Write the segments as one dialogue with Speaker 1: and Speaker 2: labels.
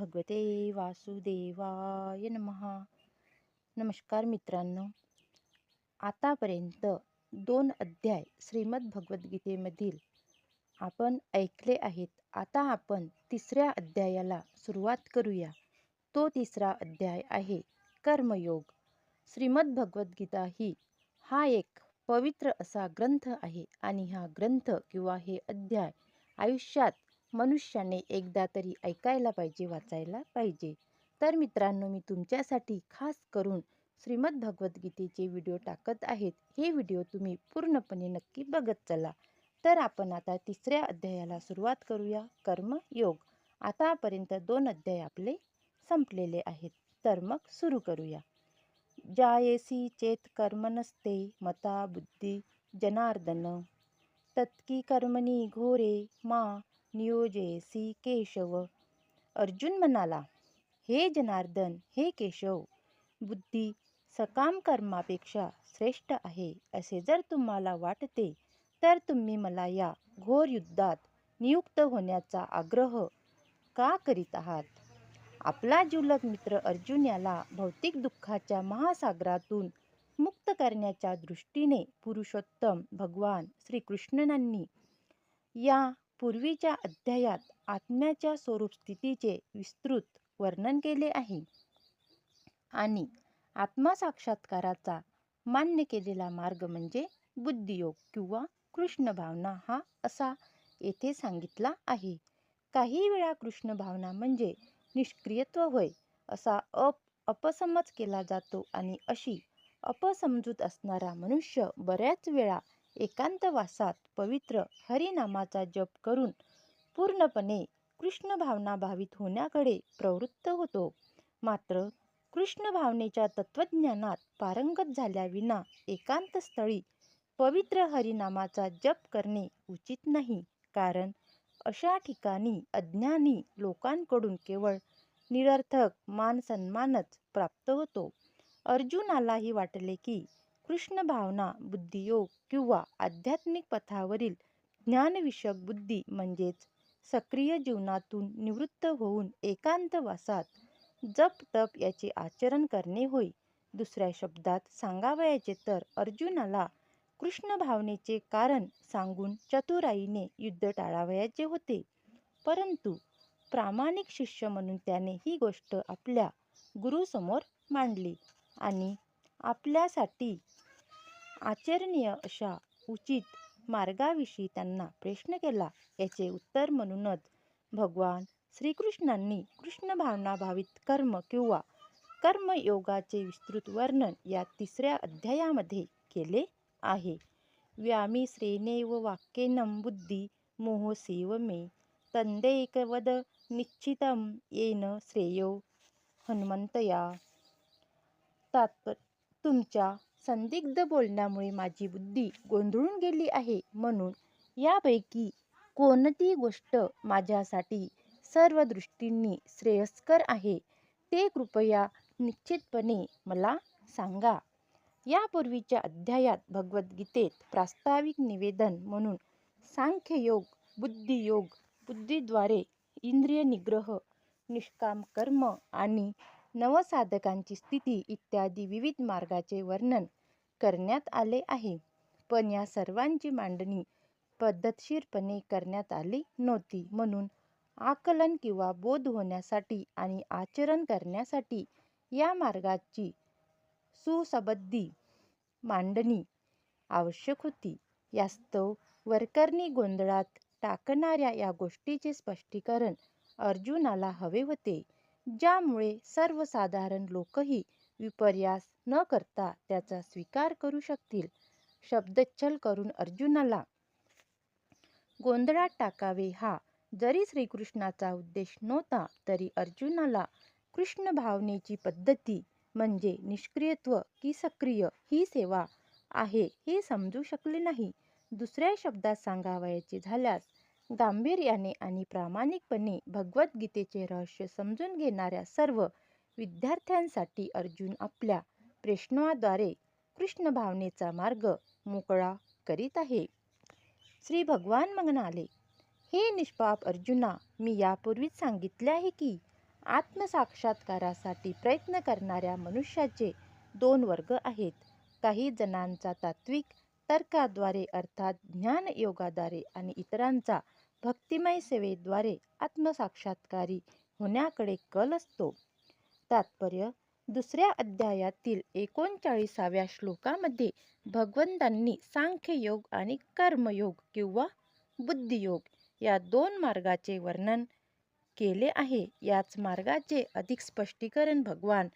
Speaker 1: भगवते वासुदेवाय नमः. नमस्कार मित्रांनो, आतापर्यंत 2 अध्याय श्रीमद भगवद्गीतेमधील आपण ऐकले आहेत. आता आपण 3-या अध्यायाला सुरुवात करूया. तो 3रा अध्याय आहे कर्मयोग. श्रीमद भगवद्गीता हा एक पवित्र असा ग्रंथ आहे आणि हा ग्रंथ किंवा हे अध्याय आयुष्यात मनुष्याने एकदा तरी ऐकायला पाहिजे, वाचायला पाहिजे. तर मित्रांनो, मी तुमच्यासाठी खास करून श्रीमद भगवद्गीतेचे व्हिडिओ टाकत आहेत. हे व्हिडिओ तुम्ही पूर्णपणे नक्की बघत चला. तर आपण आता 3ऱ्या अध्यायाला सुरुवात करूया. कर्मयोग. आतापर्यंत 2 अध्याय आपले संपलेले आहेत. तर मग सुरू करूया. जायसी चेत कर्मणस्ते मता बुद्धी जनार्दन तत्की कर्मणी घोरे मा नियोजयसी केशव. अर्जुन म्हणाला, हे जनार्दन, हे केशव, बुद्धी सकाम कर्मापेक्षा श्रेष्ठ आहे असे जर तुम्हाला वाटते तर तुम्ही मला या घोर युद्धात नियुक्त होण्याचा आग्रह का करीत आहात? आपला जिवलग मित्र अर्जुन याला भौतिक दुःखाच्या महासागरातून मुक्त करण्याच्या दृष्टीने पुरुषोत्तम भगवान श्रीकृष्णांनी या पूर्वीच्या अध्यायात आत्म्याच्या स्वरूप स्थितीचे विस्तृत वर्णन केले आहे आणि आत्मसाक्षात्काराचा मान्य केलेला मार्ग म्हणजे बुद्धियोग किंवा कृष्ण भावना हा असा येथे सांगितला आहे. काही वेळा कृष्ण भावना म्हणजे निष्क्रियत्व होय असा अपसमज केला जातो आणि अशी अपसमजूत असणारा मनुष्य बऱ्याच वेळा एकांतवासात पवित्र हरिनामाचा जप करून पूर्णपणे कृष्ण भावना भावित होण्याकडे प्रवृत्त होतो. मात्र कृष्ण भावनेच्या तत्वज्ञानात पारंगत झाल्याविना एकांतस्थळी पवित्र हरिनामाचा जप करणे उचित नाही, कारण अशा ठिकाणी अज्ञानी लोकांकडून केवळ निरर्थक मान सन्मानच प्राप्त होतो. अर्जुनालाही वाटले की कृष्ण भावना बुद्धियोग किंवा आध्यात्मिक पथावरील ज्ञानविषयक बुद्धी म्हणजेच सक्रिय जीवनातून निवृत्त होऊन एकांतवासात जप तप याचे आचरण करणे होय. दुसऱ्या शब्दात सांगावयाचे तर अर्जुनाला कृष्ण भावनेचे कारण सांगून चतुराईने युद्ध टाळावयाचे होते. परंतु प्रामाणिक शिष्य म्हणून त्याने ही गोष्ट आपल्या गुरुसमोर मांडली आणि आपल्यासाठी आचरणीय अशा उचित मार्गाविषयी त्यांना प्रश्न केला. याचे उत्तर म्हणूनच भगवान श्रीकृष्णांनी कृष्ण भावना भावित कर्म किंवा कर्मयोगाचे विस्तृत वर्णन या 3ऱ्या अध्यायामध्ये केले आहे. व्यामिश्रेणेव वाक्येनं बुद्धी मोहसेव मे तदेकवद निश्चितं येन श्रेयो हनुमंतया. तात्पर्य: तुमच्या संदिग्ध बोलण्यामुळे माझी बुद्धी गोंधळून गेली आहे, म्हणून यापैकी कोणती गोष्ट माझ्यासाठी सर्व दृष्टींनी श्रेयस्कर आहे ते कृपया निश्चितपणे मला सांगा. यापूर्वीच्या अध्यायात भगवद्गीतेत प्रास्ताविक निवेदन म्हणून सांख्ययोग, बुद्धियोग, बुद्धीद्वारे इंद्रिय निग्रह, निष्काम कर्म आणि नवसाधकांची स्थिती इत्यादी विविध मार्गाचे वर्णन करण्यात आले आहे. पण या सर्वांची मांडणी पद्धतशीरपणे करण्यात आली नव्हती, म्हणून आकलन किंवा बोध होण्यासाठी आणि आचरण करण्यासाठी या मार्गाची सुसंबद्ध मांडणी आवश्यक होती. यास्तव वरकरणी गोंधळात टाकणाऱ्या या गोष्टीचे स्पष्टीकरण अर्जुनाला हवे होते, ज्यामुळे सर्वसाधारण लोकही विपर्यास न करता त्याचा स्वीकार करू शकतील. शब्दच्छल करून अर्जुनाला गोंधळात टाकावे हा जरी श्रीकृष्णाचा उद्देश नव्हता, तरी अर्जुनाला कृष्ण भावनेची पद्धती म्हणजे निष्क्रियत्व की सक्रिय ही सेवा आहे हे समजू शकले नाही. दुसऱ्या शब्दात सांगावयाचे झाल्यास, गांभीर्याने आणि प्रामाणिकपणे भगवद्गीतेचे रहस्य समजून घेणाऱ्या सर्व विद्यार्थ्यांसाठी अर्जुन आपल्या प्रश्नाद्वारे कृष्ण भावनेचा मार्ग मोकळा करीत आहे. श्री भगवान म्हणाले, हे निष्पाप अर्जुना, मी यापूर्वीच सांगितले आहे की आत्मसाक्षात्कारासाठी प्रयत्न करणाऱ्या मनुष्याचे दोन वर्ग आहेत. काही जणांचा तात्विक तर्काद्वारे अर्थात ज्ञानयोगाद्वारे आणि इतरांचा भक्तिमय सेवेद्वारे आत्मसाक्षात्कारी होण्याकडे कल असतो. तात्पर्य: दुसऱ्या अध्यायातील 39व्या श्लोकामध्ये भगवंतांनी सांख्ययोग आणि कर्मयोग किंवा बुद्धियोग या दोन मार्गाचे वर्णन केले आहे. याच मार्गाचे अधिक स्पष्टीकरण भगवान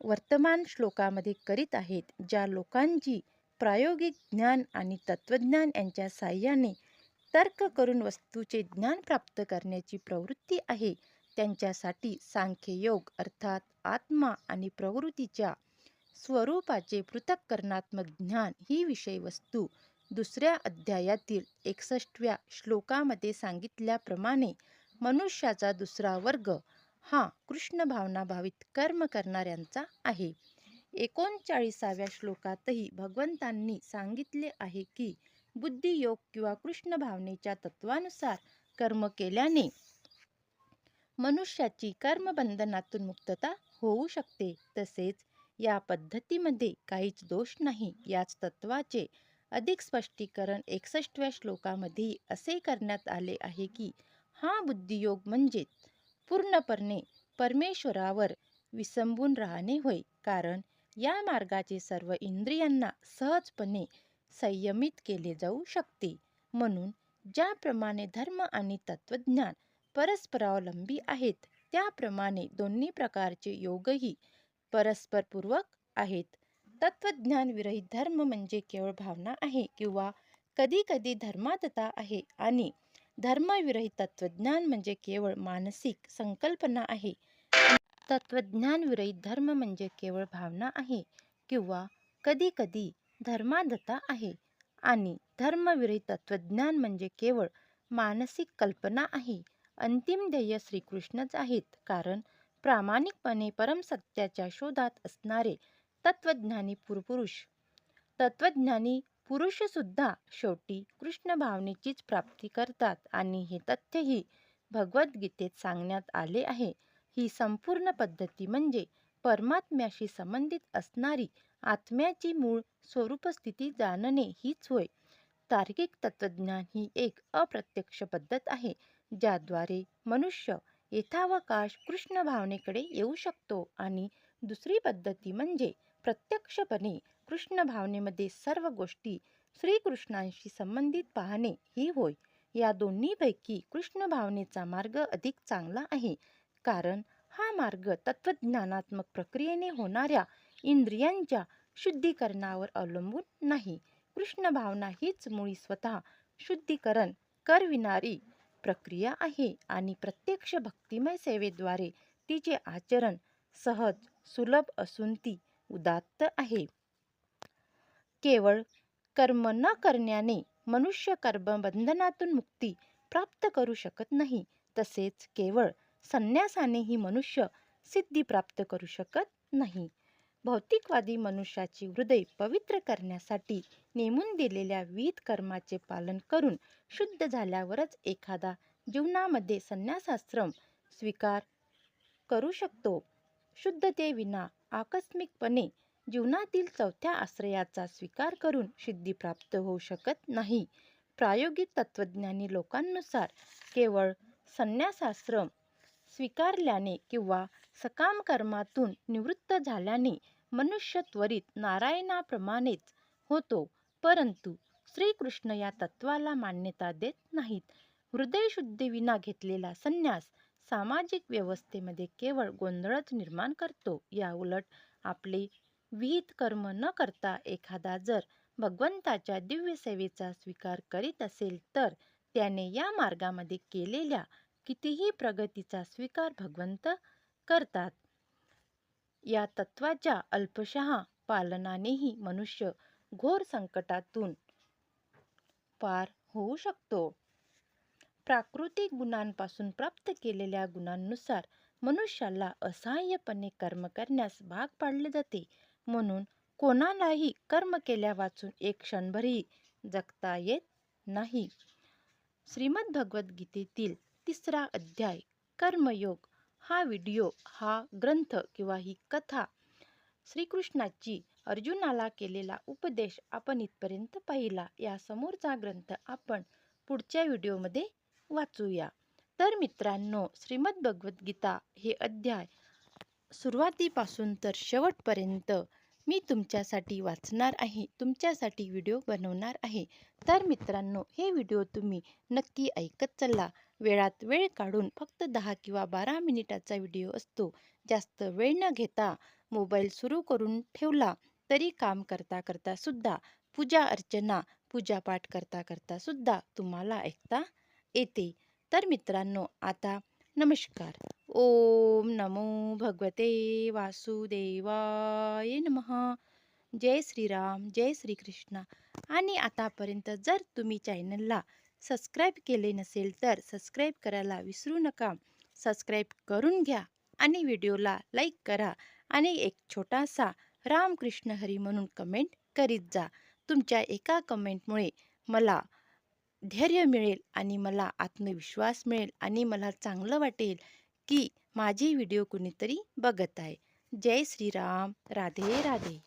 Speaker 1: वर्तमान श्लोकामध्ये करीत आहेत. ज्या लोकांची प्रायोगिक ज्ञान आणि तत्वज्ञान यांच्या साहाय्याने तर्क करून वस्तूचे ज्ञान प्राप्त करण्याची प्रवृत्ती आहे, त्यांच्यासाठी सांख्ययोग अर्थात आत्मा आणि प्रवृत्तीच्या स्वरूपाचे पृथक्करणात्मक ज्ञान ही विषय वस्तू दुसऱ्या अध्यायातील 61व्या श्लोकामध्ये सांगितल्याप्रमाणे मनुष्याचा दुसरा वर्ग हा कृष्ण भावना भावित कर्म करणाऱ्यांचा आहे. 39व्या श्लोकातही भगवंतांनी सांगितले आहे की बुद्धियोग किंवा कृष्ण भावनेच्या तत्वानुसार कर्म केल्याने मनुष्याची कर्मबंधनातून मुक्तता होऊ शकते. तसेच या पद्धतीमध्ये काहीच दोष नाही. याच तत्वाचे अधिक स्पष्टीकरण 61व्या श्लोकामध्ये असे करण्यात आले आहे की हा बुद्धियोग म्हणजे पूर्णपणे परमेश्वरावर विसंबून राहणे होय. कारण या मार्गाचे सर्व इंद्रियांना सहजपणे संयमित केले जाऊ शकते. म्हणून ज्याप्रमाणे धर्म आणि तत्वज्ञान परस्परावलंबी आहेत, त्याप्रमाणे दोन्ही प्रकारचे योगही परस्परपूरक आहेत. तत्वज्ञान विरहित धर्म म्हणजे केवळ भावना आहे किंवा कधीकधी धर्मातता आहे आणि धर्मविरहित तत्वज्ञान म्हणजे केवळ मानसिक संकल्पना आहे. तत्वज्ञान विरहित धर्म म्हणजे केवळ भावना आहे किंवा कधीकधी धर्माधता आहे आणि धर्मविरहित तत्वज्ञान म्हणजे केवळ मानसिक कल्पना आहे. अंतिम ध्येय श्रीकृष्णच आहेत. कारण प्रामाणिकपणे परमसत्याच्या शोधात असणारे तत्वज्ञानी पुरुषसुद्धा शेवटी कृष्ण भावनेचीच प्राप्ती करतात आणि हे तथ्यही भगवद्गीतेत सांगण्यात आले आहे. ही संपूर्ण पद्धती म्हणजे परमात्म्याशी संबंधित असणारी आत्म्याची मूळ स्वरूपस्थिती जाणणे हीच होय. तार्किक तत्वज्ञान ही एक अप्रत्यक्ष पद्धत आहे, ज्याद्वारे मनुष्य यथावकाश कृष्ण भावनेकडे येऊ शकतो आणि दुसरी पद्धती म्हणजे प्रत्यक्षपणे कृष्ण भावनेमध्ये सर्व गोष्टी श्रीकृष्णांशी संबंधित पाहणे ही होय. या दोन्हीपैकी कृष्ण भावनेचा मार्ग अधिक चांगला आहे, कारण हा मार्ग तत्वज्ञानात्मक प्रक्रियेने होणाऱ्या इंद्रियांच्या शुद्धीकरणावर अवलंबून नाही. कृष्ण भावना हीच मुळी स्वतः शुद्धीकरण करविणारी प्रक्रिया आहे आणि प्रत्यक्ष भक्तिमय सेवेद्वारे तिचे आचरण सहज, सुलभ असून ती उदात्त आहे. केवळ कर्म न करण्याने मनुष्य कर्मबंधनातून मुक्ती प्राप्त करू शकत नाही. तसेच केवळ संन्यासानेही मनुष्य सिद्धी प्राप्त करू शकत नाही. भौतिकवादी मनुष्याचे हृदय पवित्र करण्यासाठी नेमून दिलेल्या विविध कर्माचे पालन करून शुद्ध झाल्यावरच एखादा जीवनामध्ये संन्यासाश्रम स्वीकार करू शकतो. शुद्धतेविना आकस्मिकपणे जीवनातील चौथ्या आश्रयाचा स्वीकार करून सिद्धी प्राप्त होऊ शकत नाही. प्रायोगिक तत्वज्ञानी लोकांनुसार केवळ संन्यासाश्रम स्वीकारल्याने किंवा सकाम कर्मातून निवृत्त झाल्याने मनुष्य त्वरित नारायणाप्रमाणेच होतो, परंतु श्रीकृष्ण या तत्वाला मान्यता देत नाहीत. हृदयशुद्धीविना घेतलेला संन्यास सामाजिक व्यवस्थेमध्ये केवळ गोंधळच निर्माण करतो. याउलट आपले विहित कर्म न करता एखादा जर भगवंताच्या दिव्य सेवेचा स्वीकार करीत असेल तर त्याने या मार्गामध्ये केलेल्या कितीही प्रगतीचा स्वीकार भगवंत करतात. या तत्वाच्या अल्पशः पालनानेही मनुष्य घोर संकटातून पार होऊ शकतो. प्राकृतिक गुणांपासून प्राप्त केलेल्या गुणांनुसार मनुष्याला असहाय्यपणे कर्म करण्यास भाग पाडले जाते. म्हणून कोणालाही कर्म केल्यावाचून एक क्षणभरही जगता येत नाही. श्रीमद्भगवद्गीतेतील 3रा अध्याय कर्मयोग हा व्हिडिओ, हा ग्रंथ किंवा ही कथा श्रीकृष्णाची अर्जुनाला केलेला उपदेश आपण इथपर्यंत पाहिला. या समोरचा ग्रंथ आपण पुढच्या व्हिडिओमध्ये वाचूया. तर मित्रांनो, श्रीमद भगवद्गीता हे अध्याय सुरुवातीपासून तर शेवटपर्यंत मी तुमच्यासाठी वाचणार आहे, तुमच्यासाठी व्हिडिओ बनवणार आहे. तर मित्रांनो, हे व्हिडिओ तुम्ही नक्की ऐकत चला. वेळात वेळ काढून, फक्त 10 किंवा 12 मिनिटाचा व्हिडिओ असतो. जास्त वेळ न घेता मोबाईल सुरू करून ठेवला तरी काम करता करता सुद्धा, पूजा अर्चना, पूजापाठ करता करता सुद्धा तुम्हाला ऐकता येते. तर मित्रांनो, आता नमस्कार. ओम नमो भगवते वासुदेवाय नमः. जय श्रीराम, जय श्रीकृष्ण. आणि आतापर्यंत जर तुम्ही चॅनलला सबस्क्राईब केले नसेल तर सबस्क्राईब करायला विसरू नका. सबस्क्राईब करून घ्या आणि व्हिडिओला लाईक करा आणि एक छोटासा रामकृष्ण हरी म्हणून कमेंट करीत जा. तुमच्या एका कमेंटमुळे मला धैर्य मिळेल आणि मला आत्मविश्वास मिळेल आणि मला चांगलं वाटेल की माझे व्हिडिओ कुणीतरी बघत आहे. जय श्रीराम. राधे राधे.